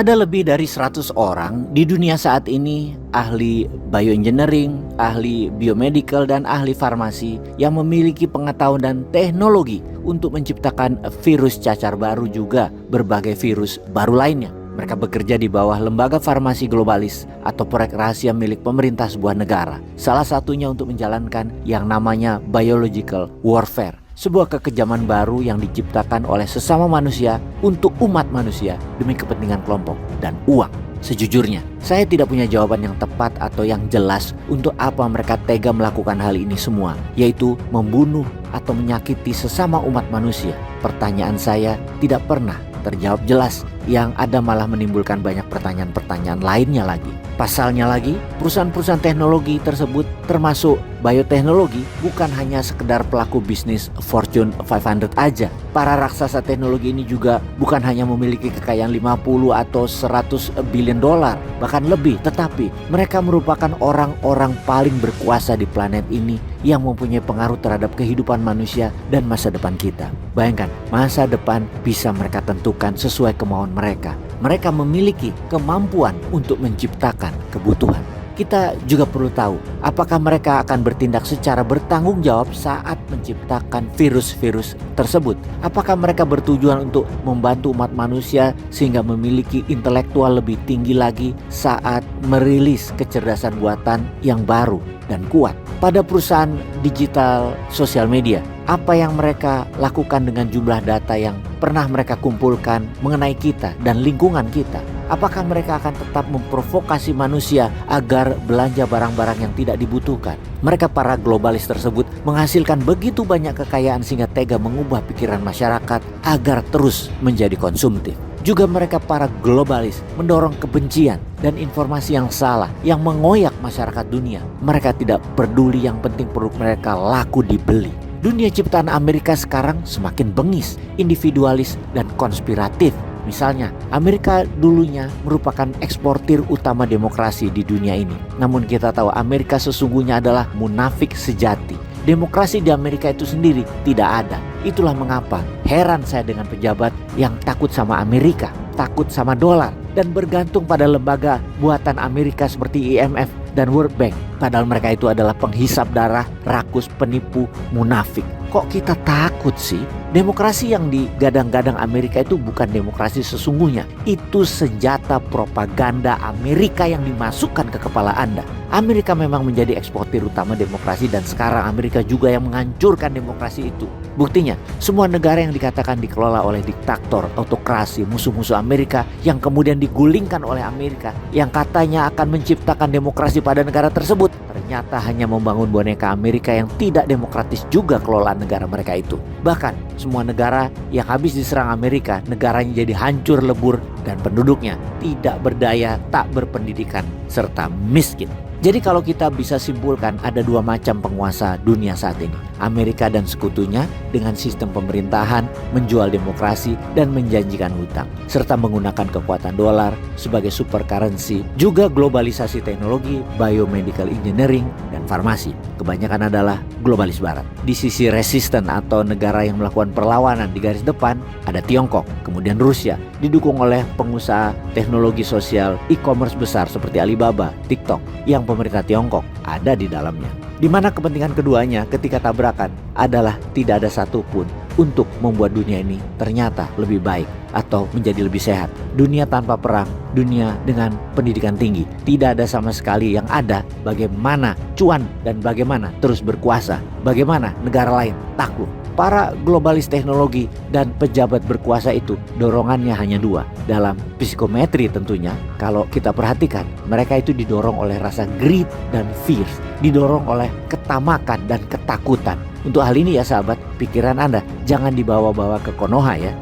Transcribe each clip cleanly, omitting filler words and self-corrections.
Ada lebih dari 100 orang di dunia saat ini, ahli bioengineering, ahli biomedical, dan ahli farmasi yang memiliki pengetahuan dan teknologi untuk menciptakan virus cacar baru, juga berbagai virus baru lainnya. Mereka bekerja di bawah lembaga farmasi globalis atau proyek rahasia milik pemerintah sebuah negara. Salah satunya untuk menjalankan yang namanya biological warfare, sebuah kekejaman baru yang diciptakan oleh sesama manusia untuk umat manusia demi kepentingan kelompok dan uang. Sejujurnya, saya tidak punya jawaban yang tepat atau yang jelas untuk apa mereka tega melakukan hal ini semua, yaitu membunuh atau menyakiti sesama umat manusia. Pertanyaan saya tidak pernah terjawab jelas, yang ada malah menimbulkan banyak pertanyaan-pertanyaan lainnya lagi. Pasalnya lagi, perusahaan-perusahaan teknologi tersebut termasuk bioteknologi bukan hanya sekedar pelaku bisnis Fortune 500 aja. Para raksasa teknologi ini juga bukan hanya memiliki kekayaan 50 atau 100 billion dolar, bahkan lebih, tetapi mereka merupakan orang-orang paling berkuasa di planet ini yang mempunyai pengaruh terhadap kehidupan manusia dan masa depan kita. Bayangkan, masa depan bisa mereka tentukan sesuai kemauan mereka. Mereka memiliki kemampuan untuk menciptakan kebutuhan. Kita juga perlu tahu apakah mereka akan bertindak secara bertanggung jawab saat menciptakan virus-virus tersebut. Apakah mereka bertujuan untuk membantu umat manusia sehingga memiliki intelektual lebih tinggi lagi saat merilis kecerdasan buatan yang baru dan kuat. Pada perusahaan digital sosial media, apa yang mereka lakukan dengan jumlah data yang pernah mereka kumpulkan mengenai kita dan lingkungan kita? Apakah mereka akan tetap memprovokasi manusia agar belanja barang-barang yang tidak dibutuhkan? Mereka para globalis tersebut menghasilkan begitu banyak kekayaan sehingga tega mengubah pikiran masyarakat agar terus menjadi konsumtif. Juga mereka para globalis mendorong kebencian dan informasi yang salah yang mengoyak masyarakat dunia. Mereka tidak peduli, yang penting produk mereka laku dibeli. Dunia ciptaan Amerika sekarang semakin bengis, individualis, dan konspiratif. Misalnya, Amerika dulunya merupakan eksportir utama demokrasi di dunia ini. Namun kita tahu Amerika sesungguhnya adalah munafik sejati. Demokrasi di Amerika itu sendiri tidak ada. Itulah mengapa heran saya dengan pejabat yang takut sama Amerika, takut sama dolar, dan bergantung pada lembaga buatan Amerika seperti IMF dan World Bank. Padahal mereka itu adalah penghisap darah, rakus, penipu, munafik. Kok kita takut sih? Demokrasi yang digadang-gadang Amerika itu bukan demokrasi sesungguhnya. Itu senjata propaganda Amerika yang dimasukkan ke kepala Anda. Amerika memang menjadi eksportir utama demokrasi, dan sekarang Amerika juga yang menghancurkan demokrasi itu. Buktinya, semua negara yang dikatakan dikelola oleh diktator, autokrasi, musuh-musuh Amerika yang kemudian digulingkan oleh Amerika, yang katanya akan menciptakan demokrasi pada negara tersebut, ternyata hanya membangun boneka Amerika yang tidak demokratis juga kelolaan negara mereka itu. Bahkan semua negara yang habis diserang Amerika, negaranya jadi hancur lebur dan penduduknya tidak berdaya, tak berpendidikan, serta miskin. Jadi kalau kita bisa simpulkan, ada dua macam penguasa dunia saat ini. Amerika dan sekutunya dengan sistem pemerintahan, menjual demokrasi, dan menjanjikan hutang, serta menggunakan kekuatan dolar sebagai super currency. Juga globalisasi teknologi, biomedical engineering, dan farmasi. Kebanyakan adalah globalis barat. Di sisi resisten atau negara yang melakukan perlawanan di garis depan, ada Tiongkok, kemudian Rusia, didukung oleh pengusaha teknologi sosial e-commerce besar seperti Alibaba, TikTok, yang pemerintah Tiongkok ada di dalamnya. Di mana kepentingan keduanya ketika tabrakan adalah tidak ada satupun untuk membuat dunia ini ternyata lebih baik atau menjadi lebih sehat. Dunia tanpa perang, dunia dengan pendidikan tinggi. Tidak ada sama sekali. Yang ada bagaimana cuan dan bagaimana terus berkuasa, bagaimana negara lain takluk. Para globalis teknologi dan pejabat berkuasa itu dorongannya hanya dua. Dalam psikometri tentunya, kalau kita perhatikan, mereka itu didorong oleh rasa greed dan fears, didorong oleh ketamakan dan ketakutan. Untuk hal ini ya sahabat, pikiran Anda jangan dibawa-bawa ke Konoha ya.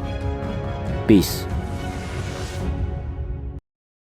Peace.